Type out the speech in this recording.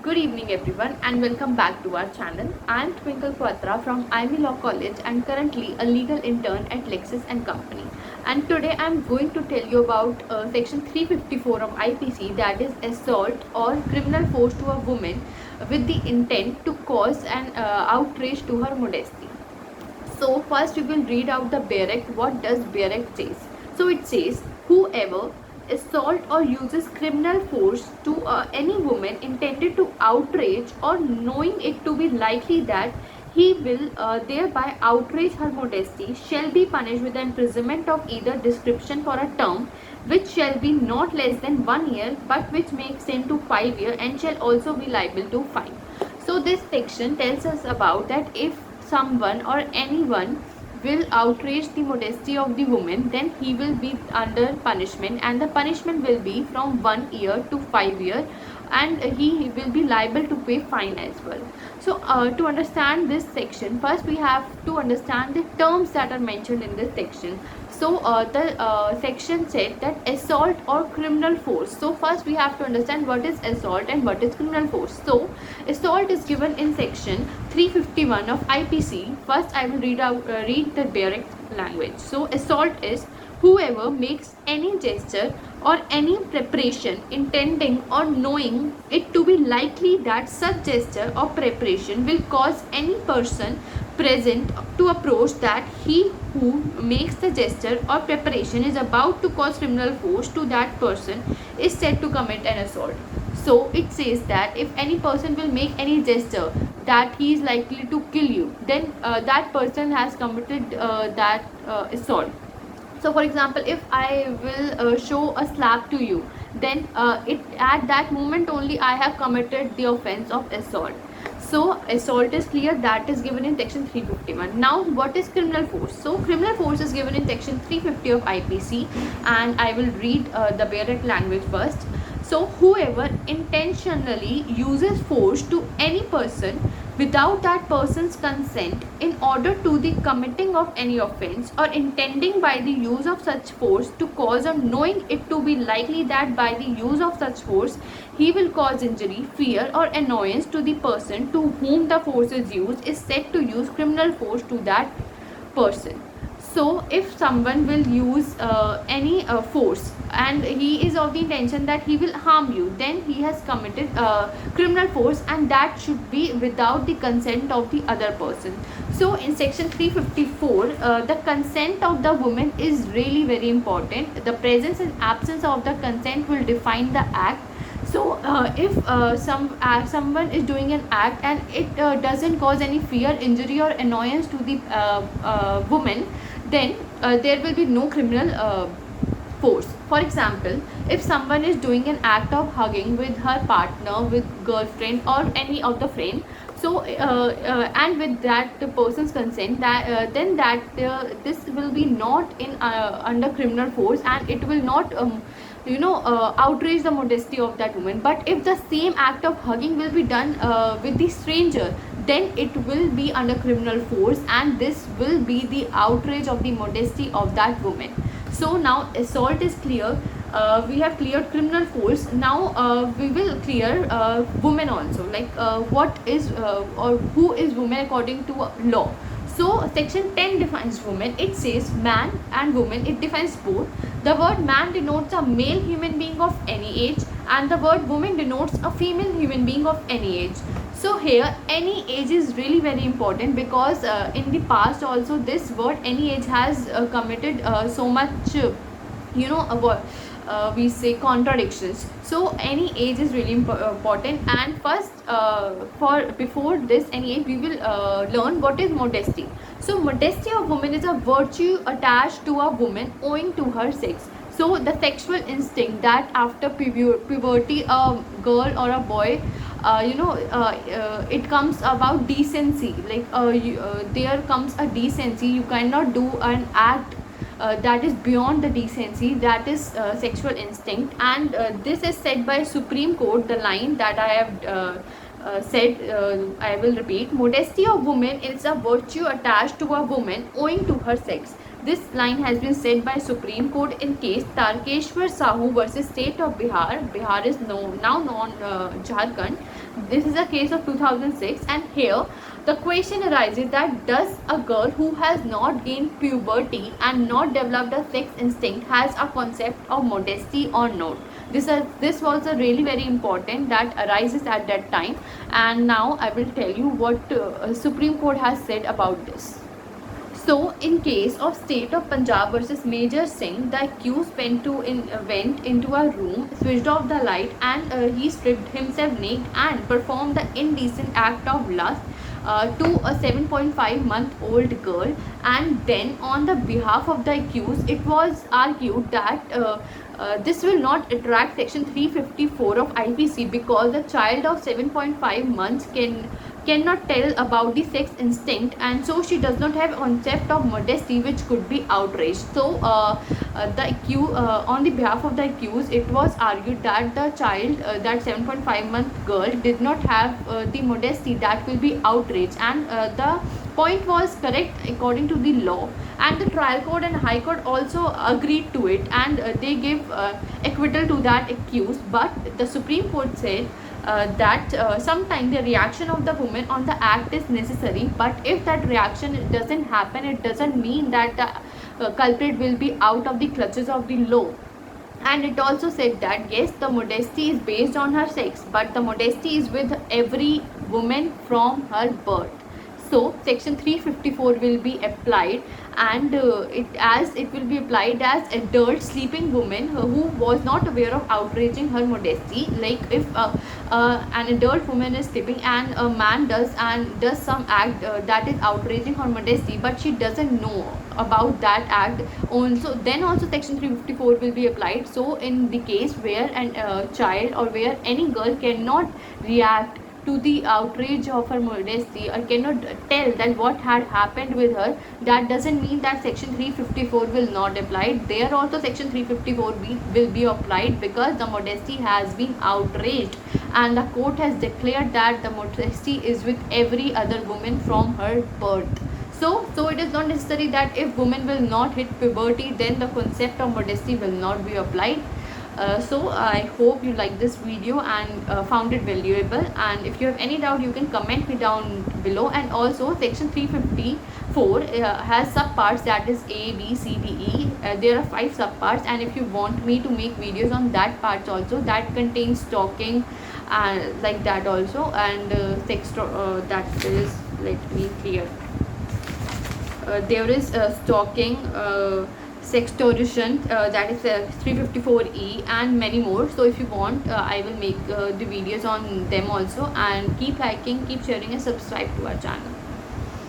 Good evening everyone and welcome back to our channel. I am Twinkle Quatra from IME Law College and currently a legal intern at Lexis and Company. And today I am going to tell you about section 354 of IPC, that is assault or criminal force to a woman with the intent to cause an outrage to her modesty. So first we will read out the bare act. What does bare act says? So it says whoever assault or uses criminal force to any woman intended to outrage or knowing it to be likely that he will thereby outrage her modesty shall be punished with an imprisonment of either description for a term which shall be not less than 1 year but which may extend to 5 years and shall also be liable to fine. So this section tells us about that if someone or anyone will outrage the modesty of the woman, then he will be under punishment, and the punishment will be from 1 year to 5 years, and he will be liable to pay fine as well. So to understand this section, first we have to understand the terms that are mentioned in this section. So the section said that assault or criminal force. So first we have to understand what is assault and what is criminal force. So assault is given in section 351 of IPC. First I will read the direct language. So assault is whoever makes any gesture or any preparation intending or knowing it to be likely that such gesture or preparation will cause any person present to approach that he who makes the gesture or preparation is about to cause criminal force to that person is said to commit an assault. So it says that if any person will make any gesture that he is likely to kill you, then that person has committed that assault. So for example, if I will show a slap to you, then it at that moment only I have committed the offense of assault. So assault is clear, that is given in section 351. Now what is criminal force? So criminal force is given in section 350 of IPC, and I will read the bare language first. So whoever intentionally uses force to any person without that person's consent in order to the committing of any offense, or intending by the use of such force to cause, or knowing it to be likely that by the use of such force he will cause injury, fear or annoyance to the person to whom the force is used, is said to use criminal force to that person. So if someone will use any force and he is of the intention that he will harm you, then he has committed criminal force, and that should be without the consent of the other person. So in section 354, the consent of the woman is really very important. The presence and absence of the consent will define the act. So if someone is doing an act and it doesn't cause any fear, injury or annoyance to the woman, then there will be no criminal force. For example, if someone is doing an act of hugging with her partner, with girlfriend or any of the friend, so and with that person's consent, that then that this will be not in under criminal force, and it will not outrage the modesty of that woman. But if the same act of hugging will be done with the stranger, then it will be under criminal force, and this will be the outrage of the modesty of that woman. So now assault is clear. We have cleared criminal force. Now we will clear women also, like what is or who is woman according to law. So section 10 defines woman. It says man and woman, it defines both. The word man denotes a male human being of any age, and the word woman denotes a female human being of any age. So here any age is really very important, because in the past also this word any age has committed so much we say contradictions. So any age is really important. And first for before this any age, we will learn what is modesty. So modesty of woman is a virtue attached to a woman owing to her sex. So the sexual instinct that after puberty a girl or a boy it comes about decency, like there comes a decency. You cannot do an act that is beyond the decency, that is sexual instinct. And this is said by Supreme Court, the line that I have said, I will repeat: modesty of woman is a virtue attached to a woman owing to her sex. This line has been said by Supreme Court in case Tarkeshwar Sahu versus State of Bihar. Bihar is now known Jharkhand. This is a case of 2006, and here the question arises that does a girl who has not gained puberty and not developed a sex instinct has a concept of modesty or not? This was a really very important that arises at that time, and now I will tell you what Supreme Court has said about this. So, in case of State of Punjab versus Major Singh, the accused went into a room, switched off the light, and he stripped himself naked and performed the indecent act of lust to a 7.5-month-old girl. And then, on the behalf of the accused, it was argued that this will not attract Section 354 of IPC because the child of 7.5 months cannot tell about the sex instinct, and so she does not have a concept of modesty, which could be outraged. So on the behalf of the accused, it was argued that the child, that 7.5-month girl, did not have the modesty that will be outraged, and the point was correct according to the law, and the trial court and high court also agreed to it, and they gave acquittal to that accused. But the Supreme Court said that sometimes the reaction of the woman on the act is necessary, but if that reaction doesn't happen, it doesn't mean that the culprit will be out of the clutches of the law. And it also said that yes, the modesty is based on her sex, but the modesty is with every woman from her birth. So Section 354 will be applied, and it will be applied as adult sleeping woman who was not aware of outraging her modesty. Like if an adult woman is sleeping and a man does some act that is outraging her modesty, but she doesn't know about that act, then also Section 354 will be applied. So in the case where a child or where any girl cannot react to the outrage of her modesty or cannot tell that what had happened with her, that doesn't mean that Section 354 will not apply. There also Section 354 will be applied because the modesty has been outraged, and the court has declared that the modesty is with every other woman from her birth. So it is not necessary that if woman will not hit puberty, then the concept of modesty will not be applied. So I hope you like this video and found it valuable, and if you have any doubt you can comment me down below. And also Section 354 has subparts, that is A, B, C, D, E. There are 5 subparts, and if you want me to make videos on that parts also, that contains stalking like that also, and that is, let me clear, there is stalking, sextortion, that is 354E, and many more. So if you want, I will make the videos on them also, and keep liking, keep sharing, and subscribe to our channel.